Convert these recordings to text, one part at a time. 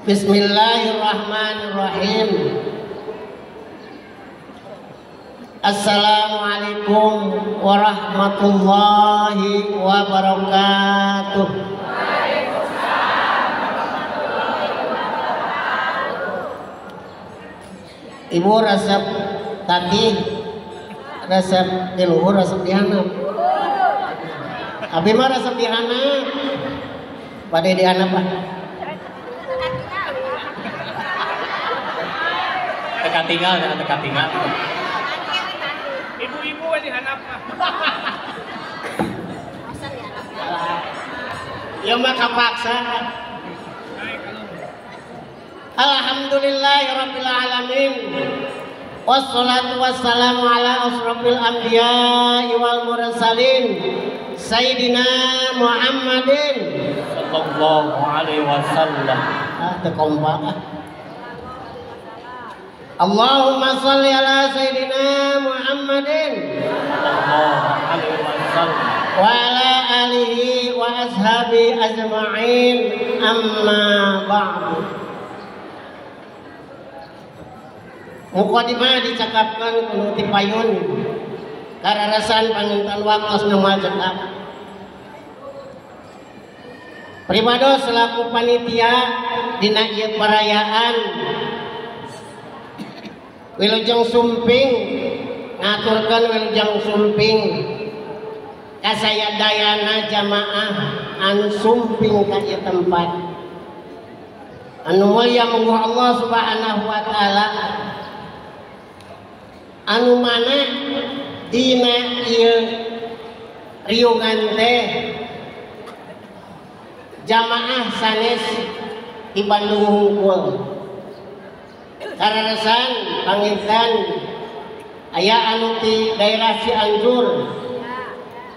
Bismillahirrahmanirrahim. Assalamualaikum warahmatullahi wabarakatuh. Ibu resep tadi, resep di luhur, resep di handap. Abi mah resep di handap. Pada di handap Pak. Teka tinggal. Ibu-ibu di handap. Ya mah kapaksa. Alhamdulillahirabbil alamin. Wassalatu wassalamu ala asrofil anbiya'i wal mursalin Sayyidina Muhammadin Sallallahu alaihi wasallam. Tekompak. Allahumma sholli ala Sayyidina Muhammadin Sallallahu alaihi wasallam. wa ala alihi wa ashabi ajma'in, amma ba'du. Mukadimah dicakapkan kuno ti payun kararasan pangintan waktos namal cekap. Pribados selaku panitia dina ieu perayaan Wilujeng Sumping ngaturkeun Wilujeng Sumping kasadayana jamaah anu sumping ka ieu tempat. Anu mulya mungguh Allah Subhanahu wa taala anu mana dina ieu riungan teh jamaah sanes di Bandung hungkul kararasan panginten aya anu ti daerah Cianjur,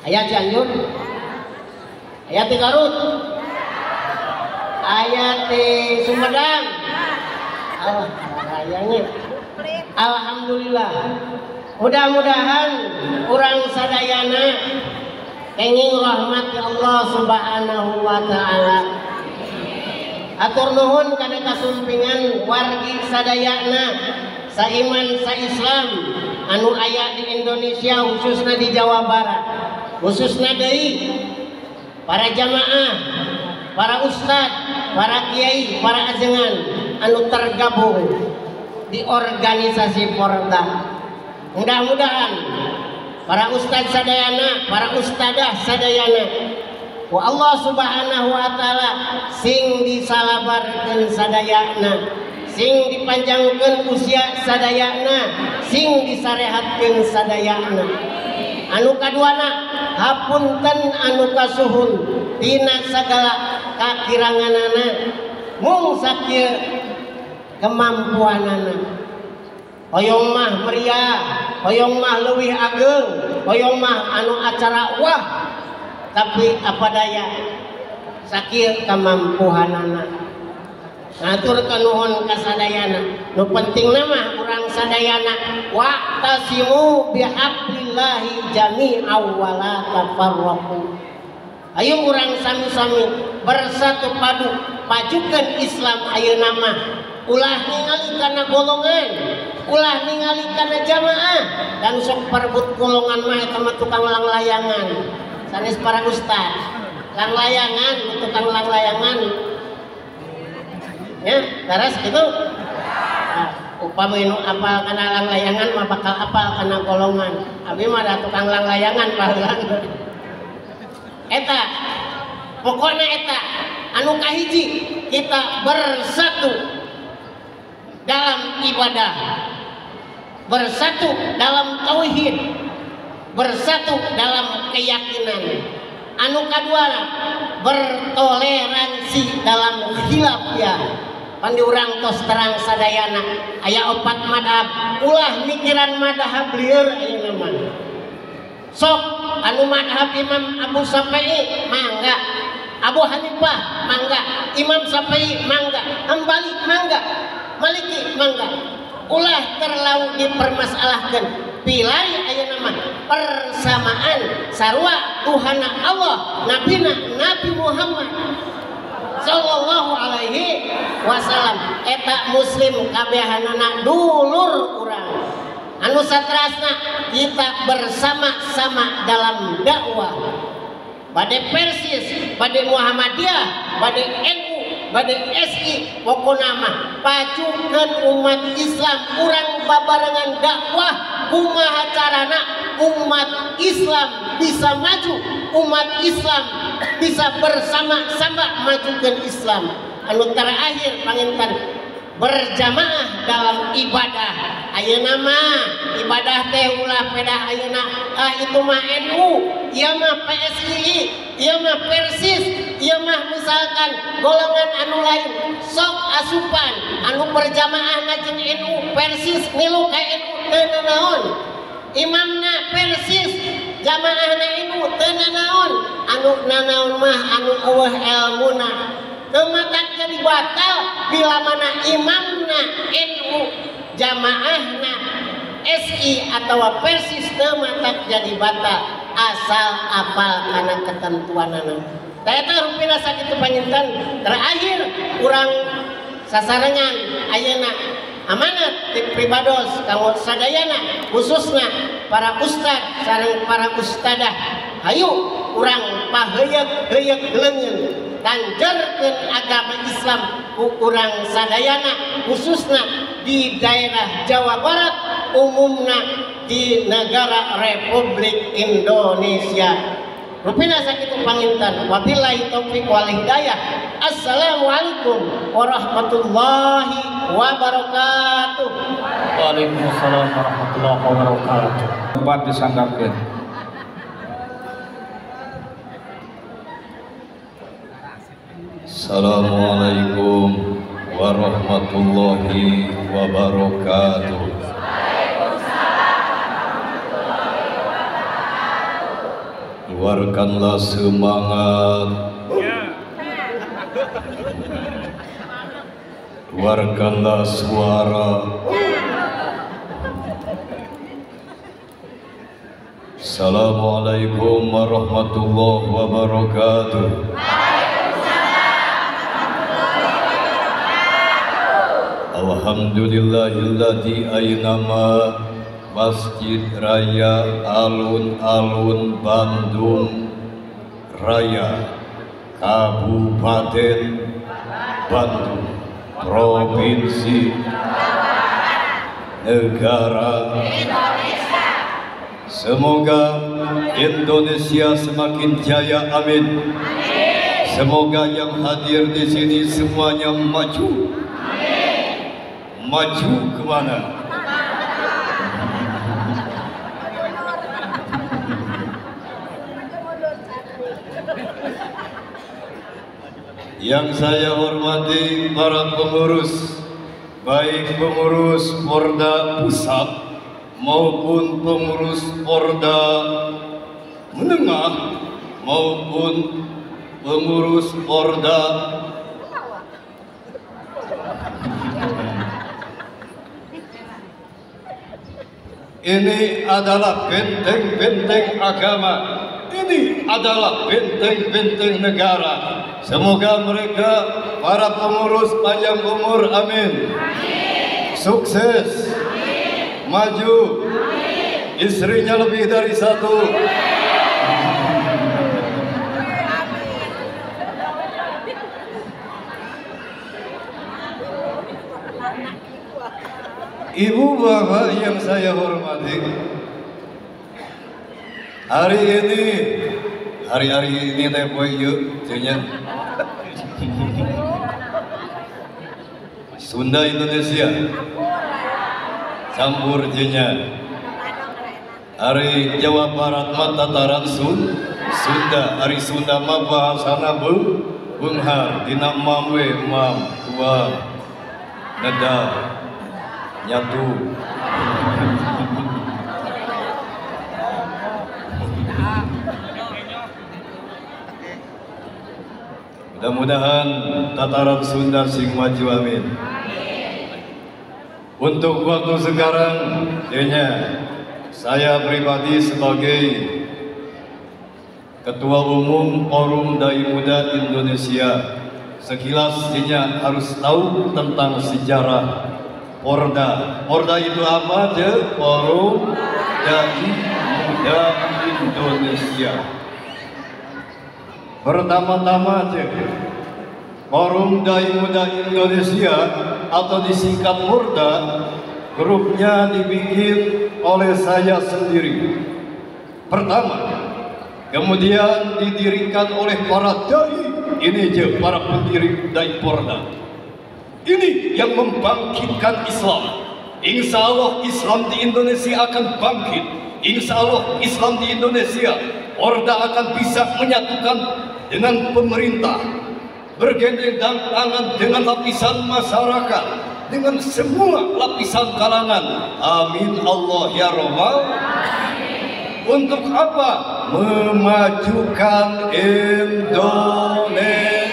aya Cianjur, aya ti Garut, aya ti Sumedang. Ayahnya alhamdulillah, mudah-mudahan urang sadayana kenging rahmat Allah Subhanahu wa taala. Atur nuhun kana kasumpingan wargi sadayana saiman saislam anu aya di Indonesia, khususna di Jawa Barat, khususna deui para jamaah, para ustad, para kiai, para ajengan anu tergabung di organisasi Porda. Mudah-mudahan para ustad sadayana, para ustadah sadayana ku Allah Subhanahu wa taala sing disalabarkeun sadayana, sing dipanjangkeun usia sadayana, sing disarehatkeun sadayana. Anu kaduana hapunten anu kasuhun tina sagala kakiranganana mung sakieu kemampuanana. Hoyong mah meriah, hoyong mah leuwih ageng, hoyong mah anu acara wah, tapi apa daya sakieu kemampuanana. Ngaturkeun nuhun ka sadayana. Nu pentingna mah urang sadayana wa'tasimu bihablillahi jami'an wa la tafarraqu. Ayo urang sami-sami bersatu padu pajukeun Islam ayeuna mah. Ulah ningali kana golongan, ulah ningali kana jamaah, dan sok perebut golongan mah eta mah tukang langlayangan. Sanes para ustad, langlayangan, tukang langlayangan. Ya, taras gitu. Nah, upami nu apal kana langlayangan mah bakal apal kana golongan. Abi mah da tukang langlayangan paheula. Eta pokokna eta anu kahiji kita bersatu dalam ibadah, bersatu dalam tauhid, bersatu dalam keyakinan. Anu kadua bertoleransi dalam khilaf ya. Pandi urang tos terang sadayana aya 4 madhab, ulah mikiran madhab lieur ayeuna mah. Sok anu madhab Imam Abu Syafi'i mangga, Abu Hanifah mangga, Imam Syafi'i mangga, Hambali mangga, Maliki mangga. Ulah terlalu dipermasalahkan. Pilari ayeuna mah persamaan sarua Tuhanna Allah, nabina Nabi Muhammad sallallahu alaihi wasallam. Eta muslim kabehanana dulur urang. Anu satrasna kita bersama-sama dalam dakwah. Bade Persis, bade Muhammadiyah, bade NU, bade SI, pokona mah pacukeun umat Islam urang babarengan dakwah kumaha carana umat Islam bisa maju, umat Islam bisa bersama-sama majukeun Islam. Anu terakhir panginten berjamaah dalam ibadah. Ayeuna mah ibadah teh ulah pedah ayeuna itu mah NU, ieu mah PSI, ieu mah Persis, ieu mah misalkan golongan anu lain sok asupan anu berjamaah ngajeng NU Persis milu ka NU teu naon. Imamna Persis, jamaahna NU teu naon. Anu nanaon mah anu eueuh elmuna. Kematak jadi batal bila mana imamna NU jamaahna SI atau Persis kematak jadi batal asal apal karena ketentuanana. Eta rupina sakitu panginten terakhir urang sasarengan ayeuna amanat ti pribados kanggo sadayana khususna para ustad sareng para ustadah hayu urang paheuyeuh-heuyeuh leungeun tanjerkeun agama Islam ku urang sadayana khususna di daerah Jawa Barat umumna di negara Republik Indonesia. Rupina sakitu panginten wabillahi taufik wal hidayah. Assalamualaikum warahmatullahi wabarakatuh. Waalaikumsalam warahmatullahi wabarakatuh. Tempat disangkakeun. Assalamualaikum warahmatullahi wabarakatuh. Keluarkanlah semangat, keluarkanlah suara. Assalamualaikum warahmatullahi wabarakatuh. Alhamdulillahilladzi aynama Masjid Raya Alun-Alun Bandung Raya Kabupaten Bandung Provinsi Negara Indonesia. Semoga Indonesia semakin jaya, amin. Semoga yang hadir di sini semuanya maju. Maju kemana? Yang saya hormati para pengurus, baik pengurus Porda Pusat maupun pengurus Porda Menengah maupun pengurus Porda ini adalah benteng-benteng agama, ini adalah benteng-benteng negara. Semoga mereka para pengurus panjang umur, amin. Sukses, maju, istrinya lebih dari satu. Ibu bapak yang saya hormati, hari ini teh poe ieu cenah Sunda Indonesia campur cenah. Hari Jawa Barat mah tataran Sunda, hari Sunda mah bahasana beunghar dina mam we mam tua neda nyatu. Mudah-mudahan tataran Sunda sing maju, amin. Untuk waktu sekarang, saya pribadi sebagai Ketua Umum Forum Dai Muda Indonesia sekilas dia harus tahu tentang sejarah Porda. Porda itu apa aja? Forum Dai Muda Indonesia. Pertama-tama aja, Forum Dai Muda Indonesia atau disingkat Porda, grupnya dibikin oleh saya sendiri. Pertama, kemudian didirikan oleh para dai. Ini aja para pendiri Dai Porda. Ini yang membangkitkan Islam. Insya Allah Islam di Indonesia akan bangkit. Insya Allah Islam di Indonesia, Porda akan bisa menyatukan dengan pemerintah, bergandeng tangan dengan lapisan masyarakat, dengan semua lapisan kalangan. Amin Allah ya Rabbal. Untuk apa? Memajukan Indonesia.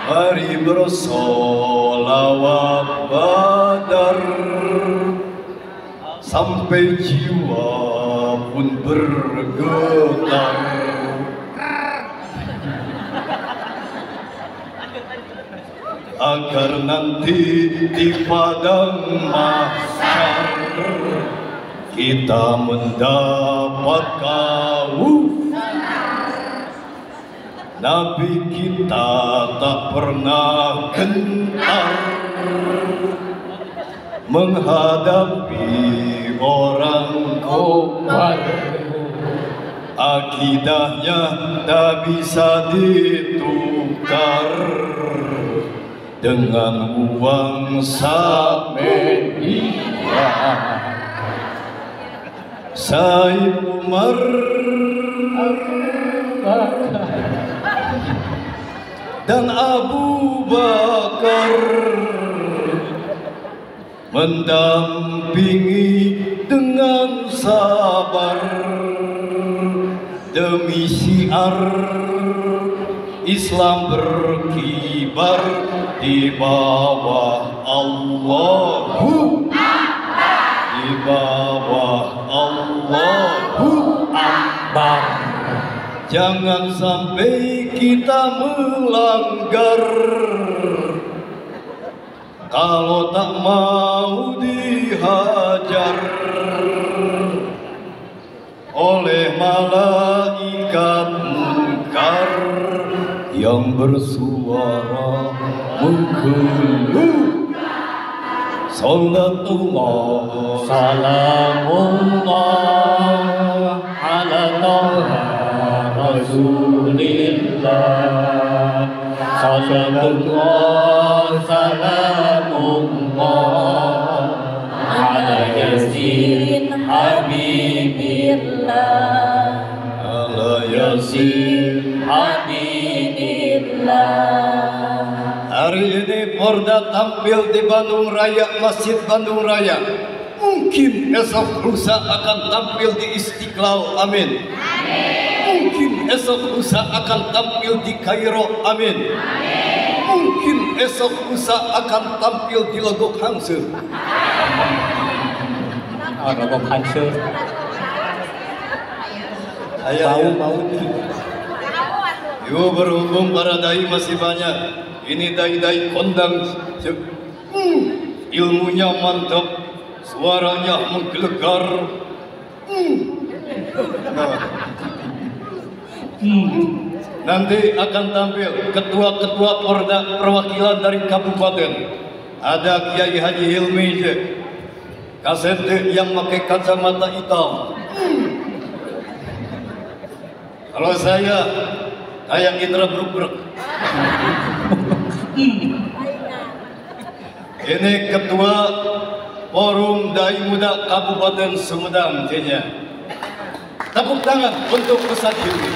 Mari bersolawat badar sampai jiwa pun bergetar. Agar nanti di padang mahsyar kita mendapat kautsar. Nabi kita tak pernah gentar menghadapi orang kafir. Akidahnya tak bisa ditukar dengan uang Samedia. Said Umar dan Abu Bakar mendampingi dengan sabar demi syiar Islam berkibar di bawah Allahu Akbar. Di bawah Allahu Akbar. Jangan sampai kita melanggar. Kalau tak mau dihajar oleh malaikat munkar yang bersuara menggelu. Salatullah Salamullah ala Taha Rasulillah. Salatullah salamullah ala Yasin Habibillah. ala Yasin Habibillah. Hari ini Porda tampil di Bandung Raya, Masjid Bandung Raya. Mungkin esok lusa akan tampil di Istiqlal, amin. Mungkin esok lusa akan tampil di Kairo, amin. Mungkin esok lusa akan tampil di Logok Hansur. Logok Hansur. Mau. Yo, berhubung para dai masih banyak. Ini dai-dai kondang, ilmunya mantap, suaranya menggelegar. Nanti akan tampil ketua-ketua Porda perwakilan dari kabupaten. Ada Kiai Haji Hilmi, kasete yang pakai kacamata hitam. Kalau saya kayak Indra Brubrek. Ini ketua Forum Dai Muda Kabupaten Sumedang, kayaknya. Tepuk tangan untuk Ustaz Hilmi.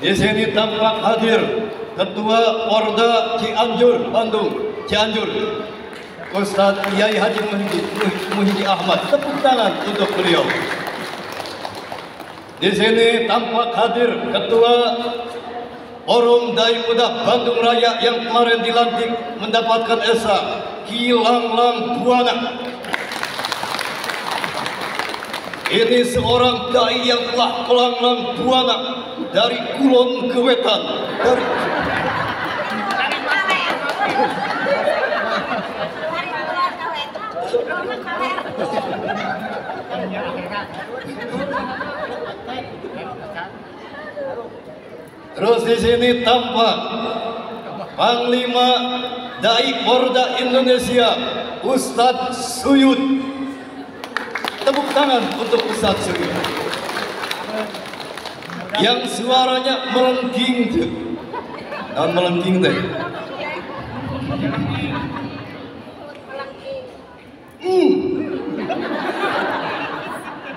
Di sini tampak hadir Ketua Porda Cianjur, Bandung, Cianjur, Ustaz Kiai Haji Muhyiddin Ahmad. Tepuk tangan untuk beliau. Di sini tampak hadir Ketua Forum Dai Muda Bandung Raya yang kemarin dilantik mendapatkan esa, Kilanglang Buana. Ini seorang dai yang telah melanglang buana dari kulon ke wetan, dari terus di sini tampak Panglima Dai Porda Indonesia Ustadz Suyud. Tepuk tangan untuk Ustadz Suyud yang suaranya melengking tuh. Dan melengking deh.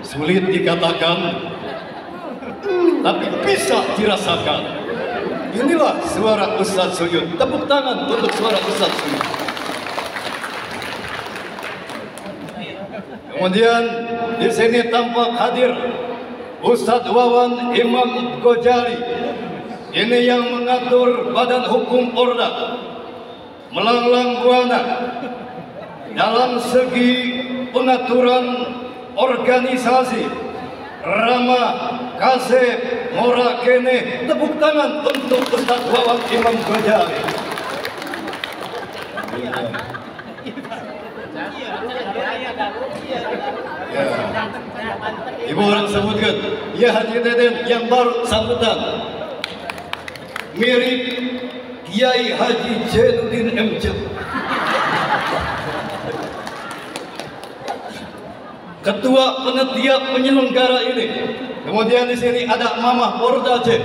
Sulit dikatakan, tapi bisa dirasakan. Inilah suara Ustadz Suyud. Tepuk tangan untuk suara Ustadz Suyud. Kemudian di sini tampak hadir Ustadz Wawan Imam Ghazali. Ini yang mengatur Badan Hukum Porda, melanglang buana dalam segi pengaturan organisasi, ramah, kasep, mora kene. Tepuk tangan untuk Ustadz Wawan Imam Ghazali. Ya. Ibu orang sebutkan, ya Haji Deden yang baru sambutan mirip Kiai Haji Jainuddin MC. Ketua panitia penyelenggara ini. Kemudian di sini ada Mamah Porda C.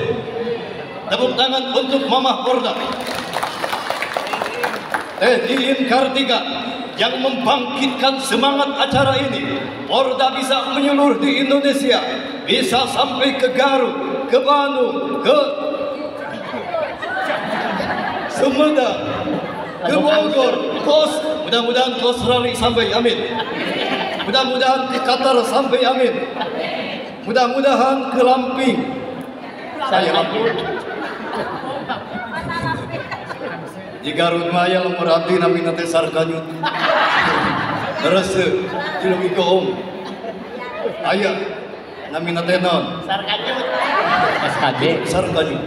Tepuk tangan untuk Mamah Porda. Iin Kartika yang membangkitkan semangat acara ini. Porda bisa menyeluruh di Indonesia, bisa sampai ke Garut, ke Bandung, ke Sumedang, ke Bogor, Kos. Mudah-mudahan ke Australia sampai, amin. Mudah-mudahan ke Qatar sampai, amin. Mudah-mudahan ke Lamping. Saya Lamping. Di Garut Maya lemur abdi nami nate sarkanyut. Terus cilung iko om. Aya nami nate non. Sarkanyut. SKD. Sarkanyut.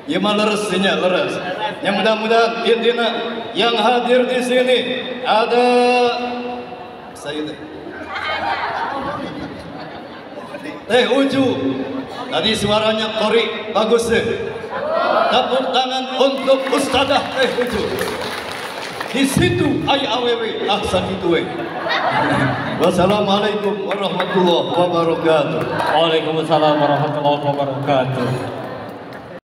Ya mah leres nya leres. Yang mudah-mudahan intina yang hadir di sini ada saya Teh Uju. Tadi suaranya Kori bagus deh. Tepuk tangan untuk Ustadzah Teh Uju. Di situ ay awewe sakitu we. Wassalamualaikum warahmatullahi wabarakatuh. Waalaikumsalam warahmatullahi wabarakatuh.